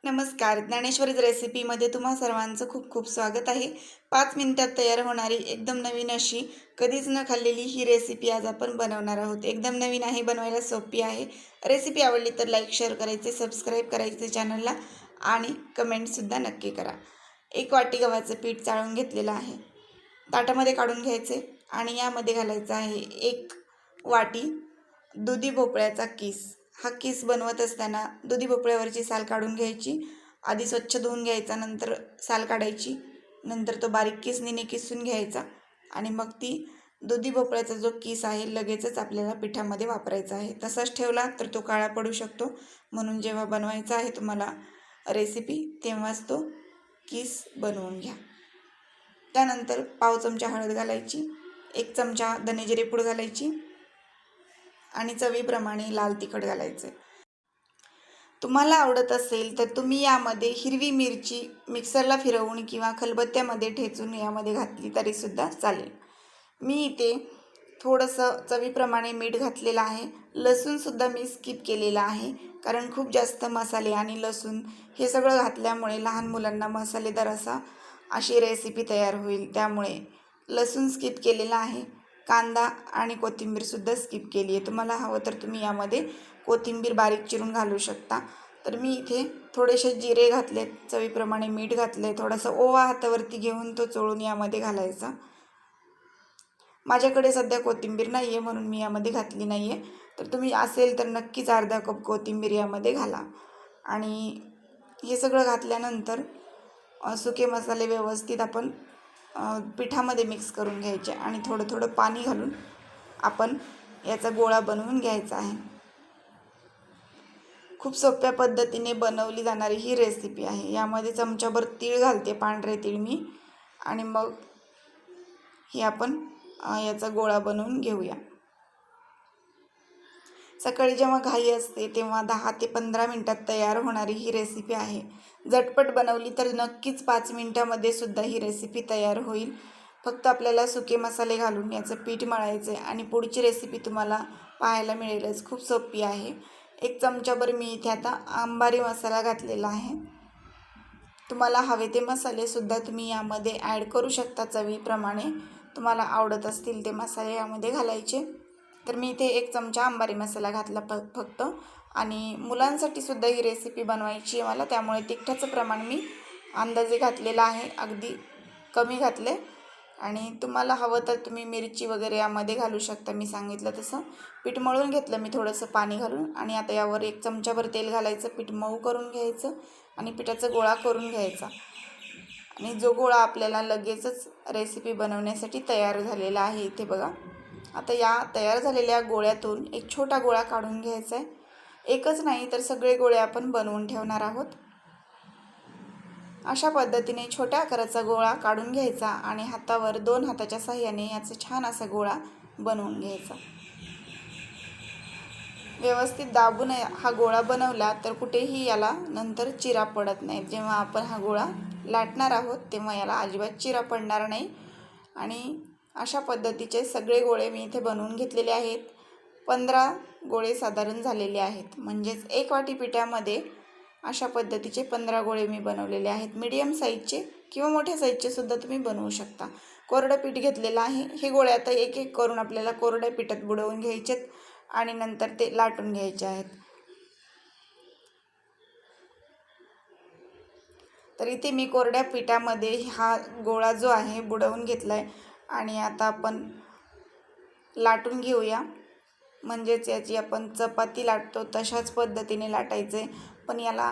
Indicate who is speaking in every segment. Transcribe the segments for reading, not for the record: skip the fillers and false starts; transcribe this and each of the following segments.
Speaker 1: नमस्कार. ज्ञानेश्वरी रेसिपीमध्ये तुम्हा सर्वांचं खूप खूप स्वागत आहे. 5 मिनिटात तयार होणारी एकदम नवीन अशी कधीच न खाल्लेली ही रेसिपी आज आपण बनवणार आहोत. एकदम नवीन आहे, बनवायला सोपी आहे. रेसिपी आवडली तर लाईक, शेअर करायचे, सबस्क्राईब करायचे चॅनलला आणि कमेंटसुद्धा नक्की करा. 1 वाटी गव्हाचं पीठ चाळून घेतलेलं आहे. ताटामध्ये काढून घ्यायचे आणि यामध्ये घालायचं आहे 1 वाटी दुधी भोपळ्याचा किस. हा किस बनवत असताना दुधी भोपळ्यावरची साल काढून घ्यायची. आधी स्वच्छ धुवून घ्यायचा, नंतर साल काढायची, नंतर तो बारीक किसनीने किसून घ्यायचा आणि मग ती दुधी भोपळ्याचा जो किस आहे लगेचच आपल्याला पिठामध्ये वापरायचा आहे. तसाच ठेवला तर तो काळा पडू शकतो, म्हणून जेव्हा बनवायचा आहे तुम्हाला रेसिपी तेव्हाच तो किस बनवून घ्या. त्यानंतर पाव चमचा हळद घालायची, 1 चमचा धने पूड घालायची आणि चवीप्रमाणे लाल तिखट घालायचे. तुम्हाला आवडत असेल तर तुम्ही यामध्ये हिरवी मिरची मिक्सरला फिरवून किंवा खलबत्त्यामध्ये ठेचून यामध्ये घातली तरीसुद्धा चालेल. मी इथे थोडंसं चवीप्रमाणे मीठ घातलेलं आहे. लसूणसुद्धा मी स्किप केलेला आहे, कारण खूप जास्त मसाले आणि लसूण हे सगळं घातल्यामुळे लहान मुलांना मसालेदार अशी रेसिपी तयार होईल. त्यामुळे लसूण स्किप केलेला आहे. कांदा आणि कोथिंबीरसुद्धा स्किप केली आहे. तुम्हाला हवं तर तुम्ही यामध्ये कोथिंबीर बारीक चिरून घालू शकता. तर मी इथे थोडेसे जिरे घातलेत, चवीप्रमाणे मीठ घातले, थोडासा ओवा हातावरती घेऊन तो चोळून यामध्ये घालायचा. माझ्याकडे सध्या कोथिंबीर नाही आहे म्हणून मी यामध्ये घातली नाही आहे. तर तुम्ही असेल तर नक्कीच अर्धा कप कोथिंबीर यामध्ये घाला. आणि हे सगळं घातल्यानंतर सुके मसाले व्यवस्थित आपण पिठामध्ये मिक्स करून घ्यायचे आणि थोडं थोडं पाणी घालून आपण याचा गोळा बनवून घ्यायचा आहे. खूप सोप्या पद्धतीने बनवली जाणारी ही रेसिपी आहे. यामध्ये चमचाभर तीळ घालते, पांढरे तीळ मी, आणि मग हे आपण याचा गोळा बनवून घेऊया. सकाळी जेव्हा घाई असते तेव्हा 10 ते 15 मिनिटात तयार होणारी ही रेसिपी आहे. झटपट बनवली तर नक्कीच 5 मिनिटामध्ये सुद्धा ही रेसिपी तयार होईल. फक्त आपल्याला सुके मसाले घालून याचं पीठ मळायचं आहे आणि पुढची रेसिपी तुम्हाला पाहायला मिळेलच. खूप सोपी आहे. 1 चमचाभर मी इथे आता अंबारी मसाला घातलेला आहे. तुम्हाला हवे ते मसालेसुद्धा तुम्ही यामध्ये ॲड करू शकता चवीप्रमाणे. तुम्हाला आवडत असतील ते मसाले यामध्ये घालायचे. तर मी इथे 1 चमचा अंबारी मसाला घातला फक्त. आणि मुलांसाठी सुद्धा ही रेसिपी बनवायची आहे मला, त्यामुळे तिखटाचं प्रमाण मी अंदाजे घातलेलं आहे, अगदी कमी घातले. आणि तुम्हाला हवं तर तुम्ही मिरची वगैरे यामध्ये घालू शकता. मी सांगितलं तसं पीठ मळून घेतलं मी थोडंसं पाणी घालून आणि आता यावर 1 चमचाभर तेल घालायचं, पीठ मऊ करून घ्यायचं आणि पिठाचा गोळा करून घ्यायचा. आणि जो गोळा आपल्याला लगेचच रेसिपी बनवण्यासाठी तयार झालेला आहे इथे बघा. आता या तयार झालेल्या गोळ्यातून एक छोटा गोळा काढून घ्यायचा आहे. एकच नाही तर सगळे गोळे आपण बनवून ठेवणार आहोत. अशा पद्धतीने छोट्या आकाराचा गोळा काढून घ्यायचा आणि हातावर 2 हाताच्या साहाय्याने याचा छान असा गोळा बनवून घ्यायचा. व्यवस्थित दाबून हा गोळा बनवला तर कुठेही याला नंतर चिरा पडत नाही. जेव्हा आपण हा गोळा लाटणार आहोत तेव्हा याला अजिबात चिरा पडणार नाही. आणि अशा पद्धतीचे सगळे गोळे मी इथे बनवून घेतलेले आहेत. 15 गोळे साधारण झालेले आहेत. म्हणजेच 1 वाटी पिठामध्ये अशा पद्धतीचे 15 गोळे मी बनवलेले आहेत. मीडियम साईजचे किंवा मोठ्या साईजचे सुद्धा तुम्ही बनवू शकता. कोरडं पीठ घेतलेलं आहे. हे गोळे आता एक एक करून आपल्याला कोरड्या पिठात बुडवून घ्यायचेत आणि नंतर ते लाटून घ्यायचे आहेत. तर इथे मी कोरड्या पिठामध्ये हा गोळा जो आहे बुडवून घेतला आहे आणि आता आपण लाटून घेऊया. म्हणजेच याची आपण चपाती लाटतो तशाच पद्धतीने लाटायचे, पण याला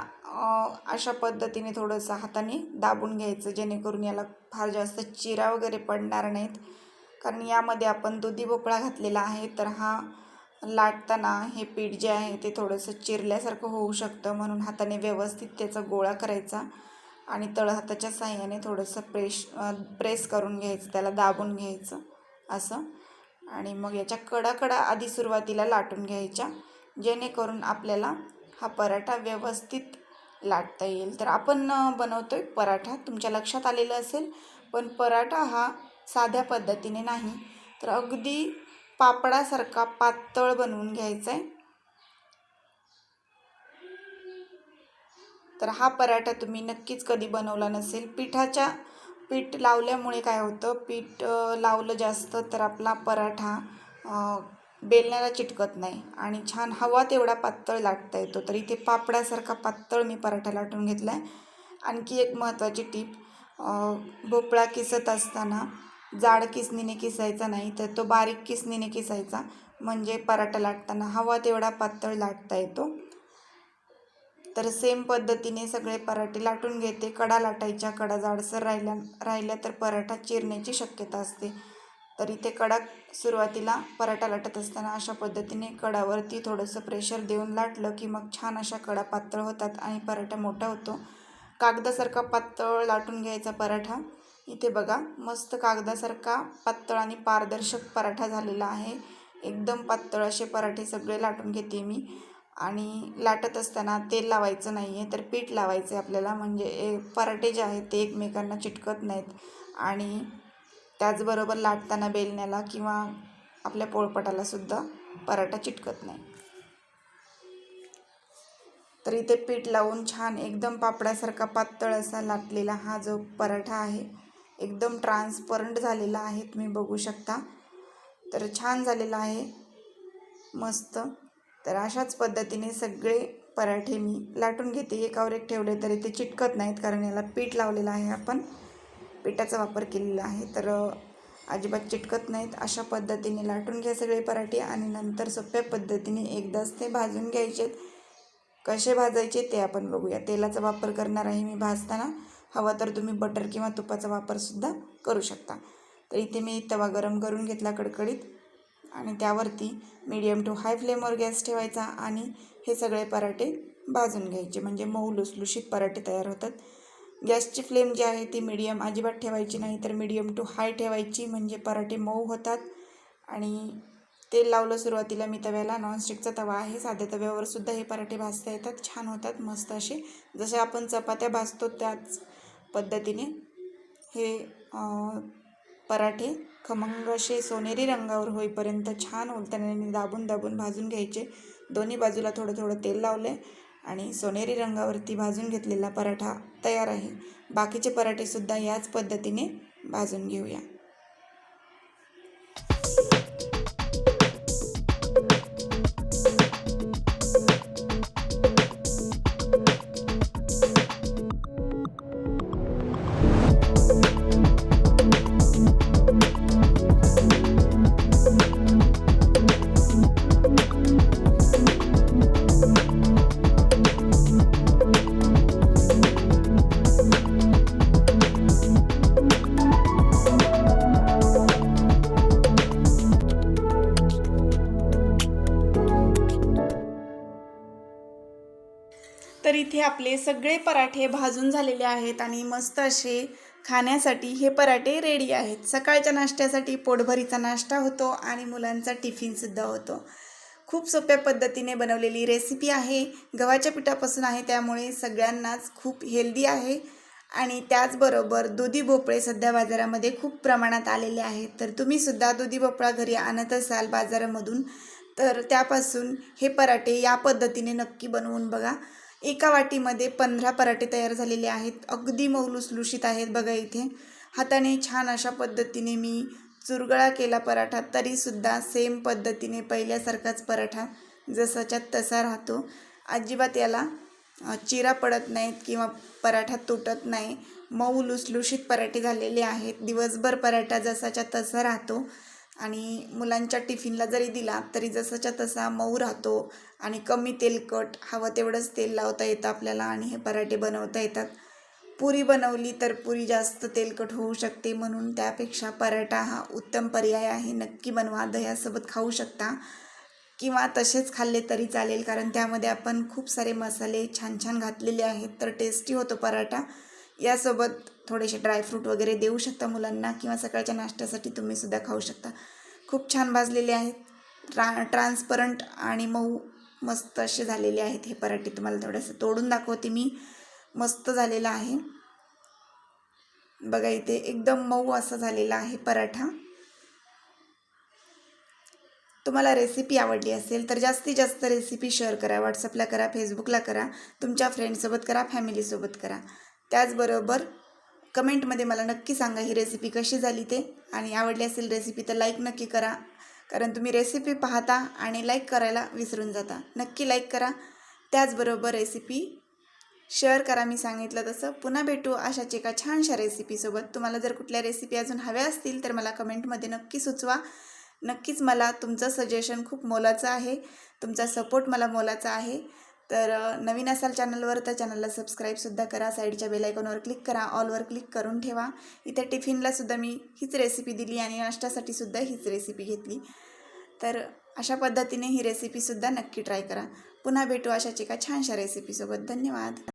Speaker 1: अशा पद्धतीने थोडंसं हाताने दाबून घ्यायचं, जेणेकरून याला फार जास्त चिरा वगैरे पडणार नाहीत. कारण यामध्ये आपण दुधी भोपळा घातलेला आहे, तर हा लाटताना हे पीठ जे आहे ते थोडंसं चिरल्यासारखं होऊ शकतं. म्हणून हाताने व्यवस्थित त्याचा गोळा करायचा आणि तळहाताच्या साहाय्याने थोडंसं प्रेस करून घ्यायचं, त्याला दाबून घ्यायचं असं. आणि मग याच्या कडाकडा आधी सुरुवातीला लाटून घ्यायच्या, जेणेकरून आपल्याला हा पराठा व्यवस्थित लाटता येईल. तर आपण बनवतो आहे पराठा, तुमच्या लक्षात आलेलं असेल. पण पराठा हा साध्या पद्धतीने नाही, तर अगदी पापडासारखा पातळ बनवून घ्यायचा आहे. तर हा पराठा तुम्ही नक्कीच कधी बनवला नसेल. पीठ लावल्यामुळे काय होतं, पीठ लावलं जास्त तर आपला पराठा बेलण्याला चिटकत नाही आणि छान हवा तेवढा पातळ लाटता येतो. तर इथे पापडासारखा पातळ मी पराठा लाटून घेतला आहे. आणखी एक महत्त्वाची टीप, भोपळा किसत असताना जाड किसणीने किसायचा नाही, तर तो बारीक किसणीने किसायचा, म्हणजे पराठा लाटताना हवा तेवढा पातळ लाटता येतो. तर सेम पद्धतीने सगळे पराठे लाटून घेते. कडा लाटायच्या, कडा जाडसर राहिल्या तर पराठा चिरण्याची शक्यता असते. तर इथे कडा सुरुवातीला पराठा लाटत असताना अशा पद्धतीने कडावरती थोडंसं प्रेशर देऊन लाटलं की मग छान अशा कडा पातळ होतात आणि पराठा मोठा होतो. कागदासारखा पातळ लाटून घ्यायचा पराठा. इथे बघा, मस्त कागदासारखा पातळ आणि पारदर्शक पराठा झालेला आहे. एकदम पातळ असे पराठे सगळे लाटून घेते मी. आणि लाटत असताना तेल लावायचं नाही आहे, तर पीठ लावायचं आहे आपल्याला, म्हणजे पराठे जे आहेत ते एकमेकांना चिटकत नाहीत आणि त्याचबरोबर लाटताना बेलण्याला किंवा आपल्या पोळपाटालासुद्धा पराठा चिटकत नाही. तर इथे पीठ लावून छान एकदम पापडासारखा पातळ असा लाटलेला हा जो पराठा आहे एकदम ट्रान्सपरंट झालेला आहे, तुम्ही बघू शकता. तर छान झालेला आहे, मस्त. तर अशाच पद्धतीने सगळे पराठे मी लाटून घेते. एकावर एक ठेवले तरी ते चिटकत नाहीत, कारण याला पीठ लावलेलं आहे, आपण पिठाचा वापर केलेला आहे, तर अजिबात चिटकत नाहीत. अशा पद्धतीने लाटून घ्या सगळे पराठे आणि नंतर सोप्या पद्धतीने एकदाच ते भाजून घ्यायचे. कसे भाजायचे ते आपण बघूया. तेलाचा वापर करणार आहे मी भाजताना. हवा तर तुम्ही बटर किंवा तुपाचा वापरसुद्धा करू शकता. तर इथे मी तवा गरम करून घेतला कडकडीत आणि त्यावरती मीडियम टू हाय फ्लेमवर गॅस ठेवायचा आणि हे सगळे पराठे भाजून घ्यायचे, म्हणजे मऊ लुसलुशीत पराठे तयार होतात. गॅसची फ्लेम जी आहे ती मीडियम अजिबात ठेवायची नाही, तर मीडियम टू हाय ठेवायची, म्हणजे पराठे मऊ होतात. आणि तेल लावलं सुरुवातीला मी तव्याला, नॉनस्टिकचा तवा आहे, साध्या तव्यावर सुद्धा हे पराठे भाजता येतात, छान होतात मस्त असे. जसे आपण चपात्या भाजतो त्याच पद्धतीने हे पराठे खमंग असे सोनेरी रंगावर होईपर्यंत छान उलटण्याने दाबून दाबून भाजून घ्यायचे. दोन्ही बाजूला थोडं थोडं तेल लावले आणि सोनेरी रंगावरती भाजून घेतलेला पराठा तयार आहे. बाकीचे पराठेसुद्धा याच पद्धतीने भाजून घेऊया. तर इथे आपले सगळे पराठे भाजून झालेले आहेत आणि मस्त असे खाण्यासाठी हे पराठे रेडी आहेत. सकाळच्या नाश्त्यासाठी पोटभरीचा नाश्ता होतो आणि मुलांचा टिफिनसुद्धा होतो. खूप सोप्या पद्धतीने बनवलेली रेसिपी आहे. गव्हाच्या पिठापासून आहे, त्यामुळे सगळ्यांनाच खूप हेल्दी आहे. आणि त्याचबरोबर दुधी भोपळे सध्या बाजारामध्ये खूप प्रमाणात आलेले आहेत. तर तुम्हीसुद्धा दुधी भोपळा घरी आणत असाल बाजारामधून, तर त्यापासून हे पराठे या पद्धतीने नक्की बनवून बघा. एका वाटीमध्ये 15 पराठे तयार झालेले आहेत. अगदी मऊ लुसलुशीत आहेत. बघा इथे हाताने छान अशा पद्धतीने मी चुरगळा केला पराठा, तरीसुद्धा सेम पद्धतीने पहिल्यासारखाच पराठा जसाच्या तसा राहतो. अजिबात याला चिरा पडत नाहीत किंवा पराठा तुटत नाही. मऊ लुसलुशीत पराठे झालेले आहेत. दिवसभर पराठा जसाच्या तसा राहतो आणि मुलांच्या टिफिनला जरी दिला तरी जसाच्या तसा मऊ राहतो आणि कमी तेलकट, हवं तेवढंच तेल लावता येतं आपल्याला आणि हे पराठे बनवता येतात. पुरी बनवली तर पुरी जास्त तेलकट होऊ शकते, म्हणून त्यापेक्षा पराठा हा उत्तम पर्याय आहे. नक्की बनवा. दह्यासोबत खाऊ शकता किंवा तसेच खाल्ले तरी चालेल, कारण त्यामध्ये आपण खूप सारे मसाले छान छान घातलेले आहेत, तर टेस्टी होतो पराठा. यासोबत थोडेसे ड्रायफ्रूट वगैरे देऊ शकता मुलांना किंवा सकाळच्या नाश्त्यासाठी तुम्हीसुद्धा खाऊ शकता. खूप छान भाजलेले आहेत, ट्रान्सपरंट आणि मऊ मस्त असे झालेले आहेत हे पराठे. तुम्हाला थोडंसं तोडून दाखवते मी. मस्त झालेला आहे बघा, इथे एकदम मऊ असा झालेला आहे पराठा. तुम्हाला रेसिपी आवडली असेल तर जास्तीत जास्त रेसिपी शेअर करा. व्हॉट्सअपला करा, फेसबुकला करा, तुमच्या फ्रेंड्ससोबत करा, फॅमिलीसोबत करा. त्याचबरोबर कमेंटमध्ये मला नक्की सांगा ही रेसिपी कशी झाली ते. आणि आवडली असेल रेसिपी तर लाईक नक्की करा, कारण तुम्ही रेसिपी पाहता आणि लाईक करायला विसरून जाता. नक्की लाईक करा. त्याचबरोबर रेसिपी शेअर करा. मी सांगितलं तसं. पुन्हा भेटू अशाच एका छानशा रेसिपीसोबत. तुम्हाला जर कुठल्या रेसिपी अजून हव्या असतील तर मला कमेंटमध्ये नक्की सुचवा. नक्कीच मला तुमचं सजेशन खूप मोलाचं आहे, तुमचा सपोर्ट मला मोलाचा आहे. तर नवीन असाल चॅनलवर तर चॅनलला सबस्क्राईबसुद्धा करा. साईडच्या बेल आयकॉनवर क्लिक करा, ऑलवर क्लिक करून ठेवा. इथे टिफिनलासुद्धा मी हीच रेसिपी दिली आणि नाश्त्यासाठीसुद्धा हीच रेसिपी घेतली. तर अशा पद्धतीने ही रेसिपीसुद्धा नक्की ट्राय करा. पुन्हा भेटू अशाच एका छानशा रेसिपीसोबत. धन्यवाद.